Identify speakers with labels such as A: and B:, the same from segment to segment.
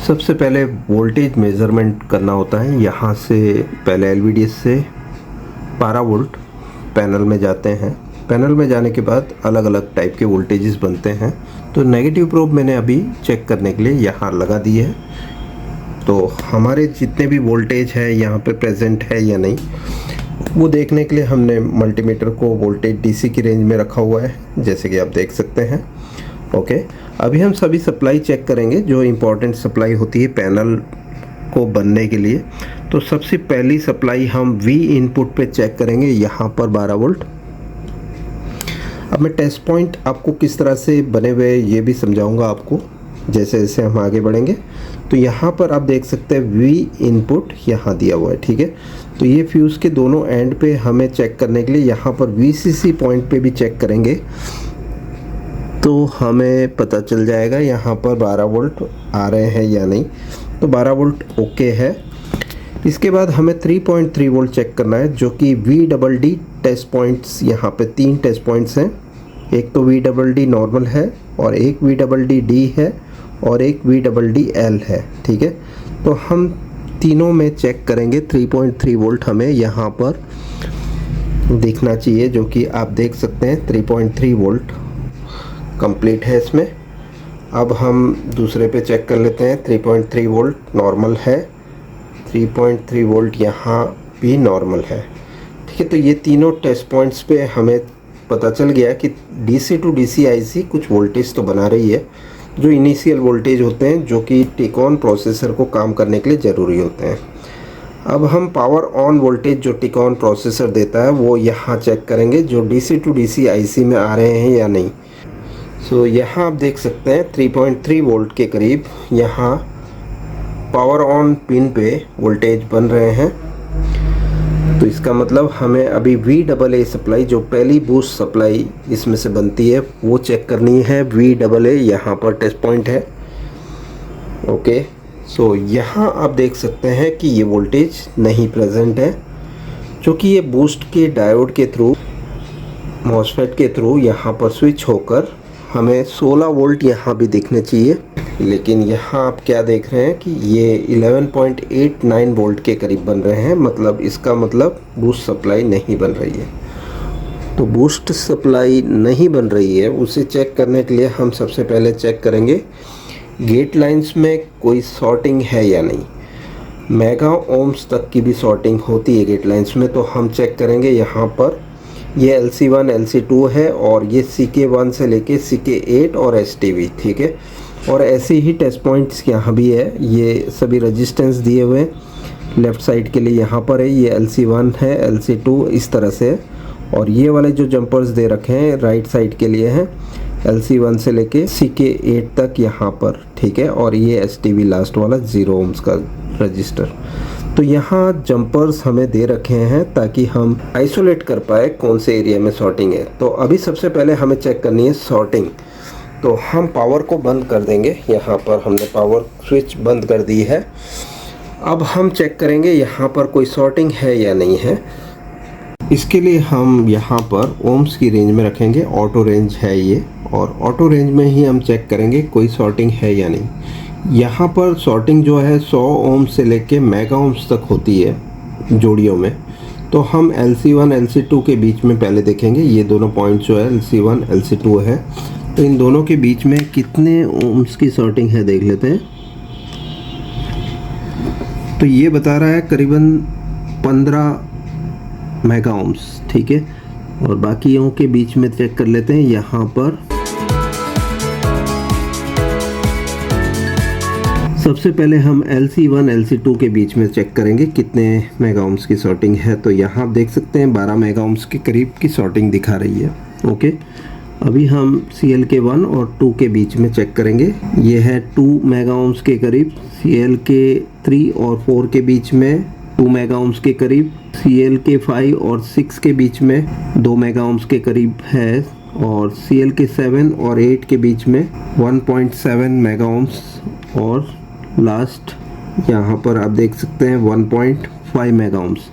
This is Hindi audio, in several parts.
A: सबसे पहले वोल्टेज मेज़रमेंट करना होता है। यहाँ से पहले एलवीडी से 12 वोल्ट पैनल में जाते हैं। पैनल में जाने के बाद अलग अलग टाइप के वोल्टेजेस बनते हैं। तो नेगेटिव प्रोब मैंने अभी चेक करने के लिए यहाँ लगा दी है। तो हमारे जितने भी वोल्टेज है यहाँ पे प्रेजेंट है या नहीं, वो देखने के लिए हमने मल्टीमीटर को वोल्टेज डीसी की रेंज में रखा हुआ है, जैसे कि आप देख सकते हैं। ओके, अभी हम सभी सप्लाई चेक करेंगे जो इम्पोर्टेंट सप्लाई होती है पैनल को बनने के लिए। तो सबसे पहली सप्लाई हम वी इनपुट पे चेक करेंगे, यहाँ पर 12 वोल्ट। अब मैं टेस्ट पॉइंट आपको किस तरह से बने हुए ये भी समझाऊंगा आपको जैसे जैसे हम आगे बढ़ेंगे। तो यहाँ पर आप देख सकते हैं वी इनपुट यहाँ दिया हुआ है, ठीक है। तो ये फ्यूज़ के दोनों एंड पे हमें चेक करने के लिए यहाँ पर वीसीसी पॉइंट पे भी चेक करेंगे, तो हमें पता चल जाएगा यहाँ पर 12 वोल्ट आ रहे हैं या नहीं। तो 12 वोल्ट ओके है। इसके बाद हमें 3.3 वोल्ट चेक करना है, जो कि VDD टेस्ट पॉइंट्स, यहाँ पे 3 टेस्ट पॉइंट्स हैं। एक तो VDD नॉर्मल है और एक VDD है और एक VDDL है, ठीक है। तो हम तीनों में चेक करेंगे। 3.3 वोल्ट हमें यहाँ पर दिखना चाहिए, जो कि आप देख सकते हैं 3.3 वोल्ट कंप्लीट है इसमें। अब हम दूसरे पे चेक कर लेते हैं। 3.3 वोल्ट नॉर्मल है, 3.3 वोल्ट यहाँ भी नॉर्मल है, ठीक है। तो ये तीनों टेस्ट पॉइंट्स पे हमें पता चल गया कि डीसी टू डीसी आईसी कुछ वोल्टेज तो बना रही है, जो इनिशियल वोल्टेज होते हैं, जो कि टिकॉन प्रोसेसर को काम करने के लिए ज़रूरी होते हैं। अब हम पावर ऑन वोल्टेज जो टिकॉन प्रोसेसर देता है वो यहाँ चेक करेंगे, जो डीसी टू डीसी आईसी में आ रहे हैं या नहीं। सो यहाँ आप देख सकते हैं 3.3 वोल्ट के करीब यहाँ पावर ऑन पिन पे वोल्टेज बन रहे हैं। तो इसका मतलब हमें अभी VAA सप्लाई, जो पहली बूस्ट सप्लाई इसमें से बनती है, वो चेक करनी है। VAA यहाँ पर टेस्ट पॉइंट है। ओके, सो यहाँ आप देख सकते हैं कि ये वोल्टेज नहीं प्रेजेंट है, क्योंकि ये बूस्ट के डायोड के थ्रू, मॉसफेट के थ्रू यहाँ पर स्विच होकर हमें 16 वोल्ट यहाँ भी दिखने चाहिए। लेकिन यहाँ आप क्या देख रहे हैं कि ये 11.89 वोल्ट के करीब बन रहे हैं। मतलब इसका मतलब बूस्ट सप्लाई नहीं बन रही है। तो बूस्ट सप्लाई नहीं बन रही है, उसे चेक करने के लिए हम सबसे पहले चेक करेंगे गेट लाइंस में कोई शॉर्टिंग है या नहीं। मेगा ओम्स तक की भी शॉर्टिंग होती है गेट लाइंस में। तो हम चेक करेंगे यहाँ पर ये LC1 LC2 है और ये CK1 से लेके CK8 और STV, ठीक है। और ऐसे ही टेस्ट पॉइंट्स यहाँ भी है। ये सभी रेजिस्टेंस दिए हुए लेफ़्ट साइड के लिए यहाँ पर है। ये LC1 है, LC2 इस तरह से है। और ये वाले जो जंपर्स दे रखे हैं राइट साइड के लिए हैं, LC1 से लेके CK8 तक यहाँ पर, ठीक है। और ये STV लास्ट वाला 0 ओम्स का रजिस्टर। तो यहाँ जंपर्स हमें दे रखे हैं ताकि हम आइसोलेट कर पाए कौन से एरिया में शॉर्टिंग है। तो अभी सबसे पहले हमें चेक करनी है शॉर्टिंग। तो हम पावर को बंद कर देंगे। यहाँ पर हमने पावर स्विच बंद कर दी है। अब हम चेक करेंगे यहाँ पर कोई शॉर्टिंग है या नहीं है। इसके लिए हम यहाँ पर ओम्स की रेंज में रखेंगे। ऑटो रेंज है ये, और ऑटो रेंज में ही हम चेक करेंगे कोई शॉर्टिंग है या नहीं। यहाँ पर शॉर्टिंग जो है 100 ओम से लेके मेगा ओम्स तक होती है जोड़ियों में। तो हम LC1 LC2 के बीच में पहले देखेंगे। ये दोनों पॉइंट जो है LC1 LC2 है, तो इन दोनों के बीच में कितने ओम्स की शॉर्टिंग है देख लेते हैं। तो ये बता रहा है करीबन 15 मेगा ओम्स, ठीक है। और बाकियों के बीच में चेक कर लेते हैं। यहाँ पर सबसे पहले हम LC1 LC2 के बीच में चेक करेंगे कितने मेगा ओम्स की शॉर्टिंग है। तो यहाँ आप देख सकते हैं 12 मेगा ओम्स के करीब की शॉर्टिंग दिखा रही है। ओके, अभी हम CLK1 और 2 के बीच में चेक करेंगे। ये है 2 मेगा ओम्स के करीब। CLK3 और 4 के बीच में 2 मेगा ओम्स के करीब। CLK5 और 6 के बीच में 2 मेगा ओम्स के करीब है। और CLK7 और 8 के बीच में 1.7 मेगा ओम्स। और लास्ट यहाँ पर आप देख सकते हैं 1.5 मेगा ओम्स।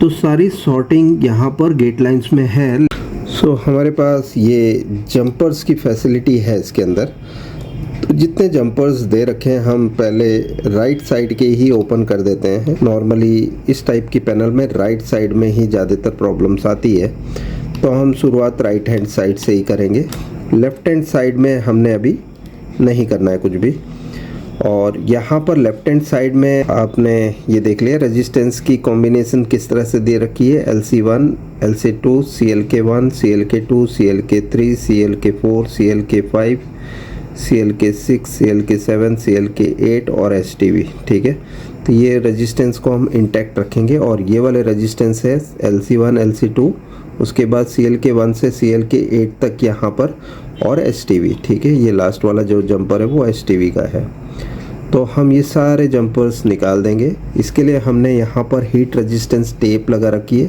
A: तो सारी शॉर्टिंग यहाँ पर गेट लाइंस में है। सो हमारे पास ये जंपर्स की फैसिलिटी है इसके अंदर। तो जितने जंपर्स दे रखे हैं हम पहले राइट साइड के ही ओपन कर देते हैं। नॉर्मली इस टाइप की पैनल में राइट साइड में ही ज़्यादातर प्रॉब्लम्स आती है, तो हम शुरुआत राइट हैंड साइड से ही करेंगे। लेफ़्ट हैंड साइड में हमने अभी नहीं करना है कुछ भी। और यहाँ पर लेफ़्ट हैंड साइड में आपने ये देख लिया रेजिस्टेंस की कॉम्बिनेशन किस तरह से दे रखी है। LC1, LC2, CLK1, CLK2, CLK3, CLK4, CLK5, CLK6, CLK7, CLK8 और STV। ठीक है, तो ये रेजिस्टेंस को हम इंटैक्ट रखेंगे। और ये वाले रेजिस्टेंस है LC1, LC2, उसके बाद CLK1 से CLK8 तक यहाँ पर और STV। ठीक है, ये लास्ट वाला जो जंपर है वो STV का है। तो हम ये सारे जंपर्स निकाल देंगे। इसके लिए हमने यहाँ पर हीट रेजिस्टेंस टेप लगा रखी है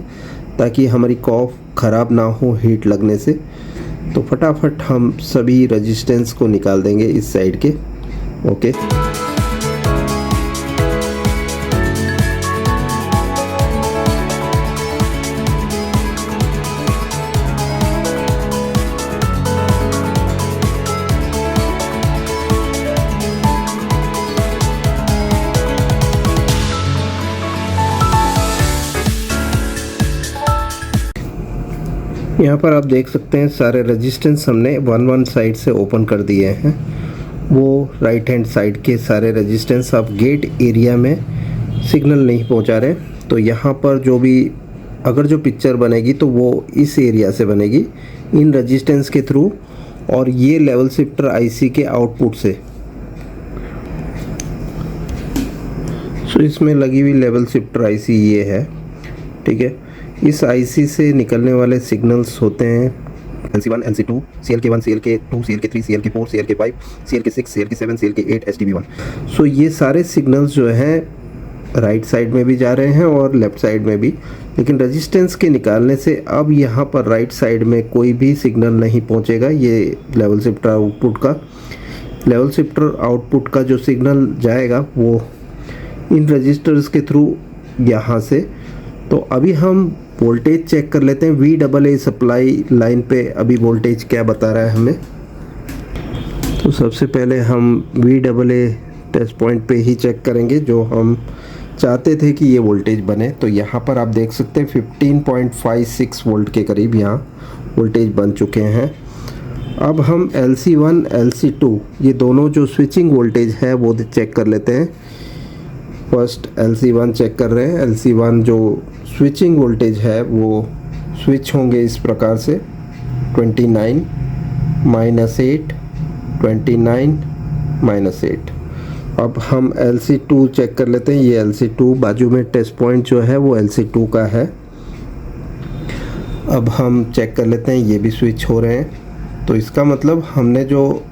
A: ताकि हमारी कॉफ ख़राब ना हो हीट लगने से। तो फटाफट हम सभी रेजिस्टेंस को निकाल देंगे इस साइड के। ओके, यहाँ पर आप देख सकते हैं सारे रेजिस्टेंस हमने वन साइड से ओपन कर दिए हैं। वो राइट हैंड साइड के सारे रेजिस्टेंस अब गेट एरिया में सिग्नल नहीं पहुँचा रहे। तो यहाँ पर जो भी अगर जो पिक्चर बनेगी तो वो इस एरिया से बनेगी इन रेजिस्टेंस के थ्रू, और ये लेवल शिफ्टर आईसी के आउटपुट से। सो इसमें लगी हुई लेवल शिफ्टर आईसी ये है। ठीक है, इस आईसी से निकलने वाले सिग्नल्स होते हैं LC1, LC2, CLK1, CLK2, CLK3, CLK4, CLK5, CLK6, CLK7, CLK8, STV1। सो ये सारे सिग्नल्स जो हैं राइट साइड में भी जा रहे हैं और लेफ़्ट साइड में भी, लेकिन रेजिस्टेंस के निकालने से अब यहाँ पर राइट साइड में कोई भी सिग्नल नहीं पहुँचेगा। ये लेवल शिफ्टर आउटपुट का जो सिग्नल जाएगा वो इन रजिस्टर्स के थ्रू यहाँ से। तो अभी हम वोल्टेज चेक कर लेते हैं। VAA सप्लाई लाइन पे अभी वोल्टेज क्या बता रहा है हमें। तो सबसे पहले हम VAA टेस्ट पॉइंट पे ही चेक करेंगे जो हम चाहते थे कि ये वोल्टेज बने। तो यहाँ पर आप देख सकते हैं 15.56 वोल्ट के करीब यहाँ वोल्टेज बन चुके हैं। अब हम LC1, LC2 ये दोनों जो स्विचिंग वोल्टेज है वो चेक कर लेते हैं। फर्स्ट LC1 चेक कर रहे हैं। LC1 जो स्विचिंग वोल्टेज है वो स्विच होंगे इस प्रकार से 29 -8 29 -8। अब हम LC2 चेक कर लेते हैं। ये LC2 बाजू में टेस्ट पॉइंट जो है वो LC2 का है। अब हम चेक कर लेते हैं, ये भी स्विच हो रहे हैं। तो इसका मतलब हमने जो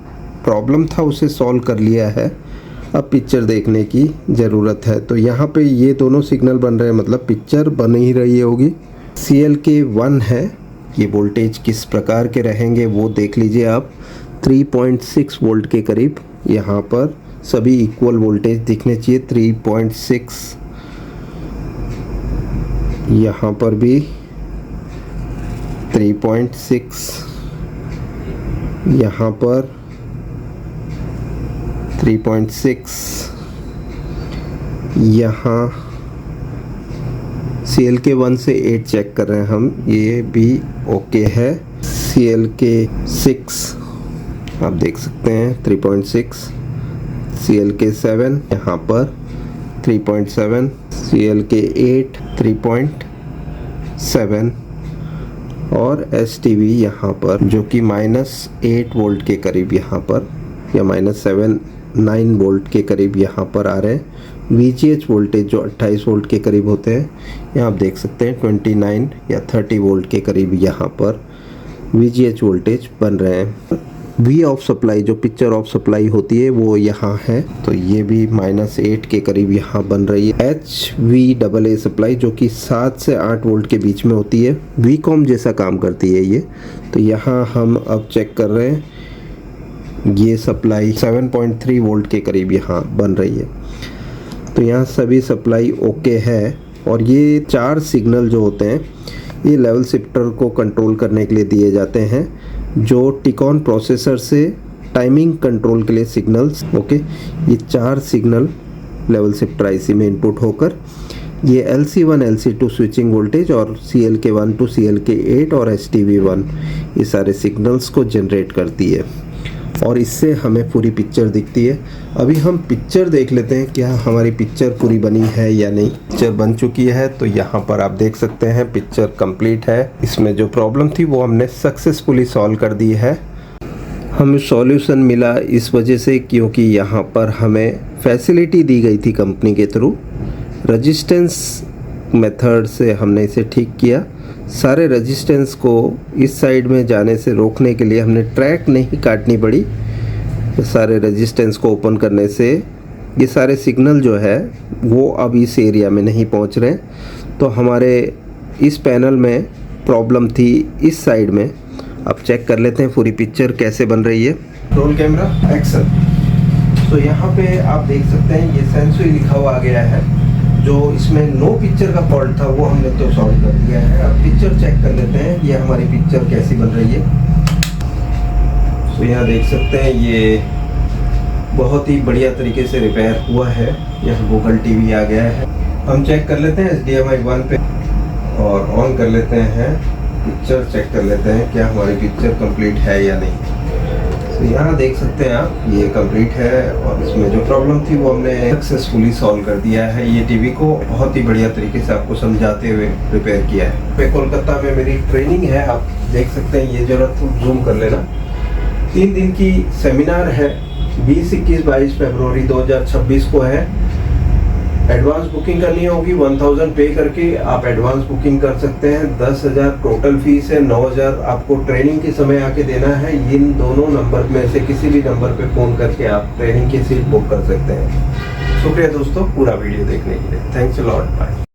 A: प्रॉब्लम था उसे सॉल्व कर लिया है। अब पिक्चर देखने की ज़रूरत है। तो यहाँ पे ये दोनों सिग्नल बन रहे हैं, मतलब पिक्चर बन ही रही होगी। CLK1 है, ये वोल्टेज किस प्रकार के रहेंगे वो देख लीजिए आप। 3.6 वोल्ट के करीब यहाँ पर सभी इक्वल वोल्टेज दिखने चाहिए। 3.6 यहाँ पर भी 3.6 यहाँ पर 3.6 यहाँ CLK1 से 8 चेक कर रहे हैं हम, ये भी ओके है। CLK6 आप देख सकते हैं 3.6, CLK7 यहाँ पर 3.7, CLK8 3.7 और STV यहाँ पर जो कि -8 वोल्ट के करीब यहाँ पर या -9 वोल्ट के करीब यहाँ पर आ रहे हैं। VGH वोल्टेज जो 28 वोल्ट के करीब होते हैं, यहाँ आप देख सकते हैं 29 या 30 वोल्ट के करीब यहाँ पर VGH वोल्टेज बन रहे हैं। V ऑफ सप्लाई जो पिक्चर ऑफ सप्लाई होती है वो यहाँ है, तो ये भी -8 के करीब यहाँ बन रही है। HVAA सप्लाई जो कि 7 से 8 वोल्ट के बीच में होती है, VCOM जैसा काम करती है ये। तो यहाँ हम अब चेक कर रहे हैं, ये सप्लाई 7.3 वोल्ट के करीब यहाँ बन रही है। तो यहाँ सभी सप्लाई ओके है। और ये 4 सिग्नल जो होते हैं ये लेवल शिफ्टर को कंट्रोल करने के लिए दिए जाते हैं, जो टिकॉन प्रोसेसर से टाइमिंग कंट्रोल के लिए सिग्नल्स। ओके, ये 4 सिग्नल लेवल शिफ्टर आईसी में इनपुट होकर ये LC1 LC2 स्विचिंग वोल्टेज और CLK1 टू CLK8 और STV1 ये सारे सिग्नल्स को जनरेट करती है और इससे हमें पूरी पिक्चर दिखती है। अभी हम पिक्चर देख लेते हैं, क्या हमारी पिक्चर पूरी बनी है या नहीं। पिक्चर बन चुकी है, तो यहाँ पर आप देख सकते हैं पिक्चर कंप्लीट है। इसमें जो प्रॉब्लम थी वो हमने सक्सेसफुली सॉल्व कर दी है। हमें सॉल्यूशन मिला इस वजह से क्योंकि यहाँ पर हमें फैसिलिटी दी गई थी कंपनी के थ्रू। रेजिस्टेंस मेथड से हमने इसे ठीक किया। सारे रेजिस्टेंस को इस साइड में जाने से रोकने के लिए हमने ट्रैक नहीं काटनी पड़ी। तो सारे रेजिस्टेंस को ओपन करने से ये सारे सिग्नल जो है वो अब इस एरिया में नहीं पहुंच रहे। तो हमारे इस पैनल में प्रॉब्लम थी इस साइड में। अब चेक कर लेते हैं पूरी पिक्चर कैसे बन रही है। Roll camera action. तो यहाँ पे आप देख सकते हैं ये सेंसुई लिखा हुआ आ गया है। जो इसमें नो पिक्चर का फॉल्ट था वो हमने तो सॉल्व कर दिया है। अब पिक्चर चेक कर लेते हैं ये हमारी पिक्चर कैसी बन रही है। तो यहाँ देख सकते हैं ये बहुत ही बढ़िया तरीके से रिपेयर हुआ है। यहाँ गूगल टीवी आ गया है। हम चेक कर लेते हैं HDMI 1 पे और ऑन कर लेते हैं पिक्चर, चेक कर लेते हैं क्या हमारी पिक्चर कंप्लीट है या नहीं। तो यहाँ देख सकते हैं आप ये कंप्लीट है और इसमें जो प्रॉब्लम थी वो हमने सक्सेसफुली सॉल्व कर दिया है। ये टीवी को बहुत ही बढ़िया तरीके से आपको समझाते हुए रिपेयर किया है। पे कोलकाता में मेरी ट्रेनिंग है, आप देख सकते हैं। ये जरा जूम कर लेना। 3 दिन की सेमिनार है, 20, 21, 22 फरवरी 2026 को है। एडवांस बुकिंग करनी होगी, 1000 पे करके आप एडवांस बुकिंग कर सकते हैं। 10,000 टोटल फीस है, 9,000 आपको ट्रेनिंग के समय आके देना है। इन दोनों नंबर में से किसी भी नंबर पे फ़ोन करके आप ट्रेनिंग की सीट बुक कर सकते हैं। शुक्रिया दोस्तों पूरा वीडियो देखने के लिए। Thanks a lot, bye.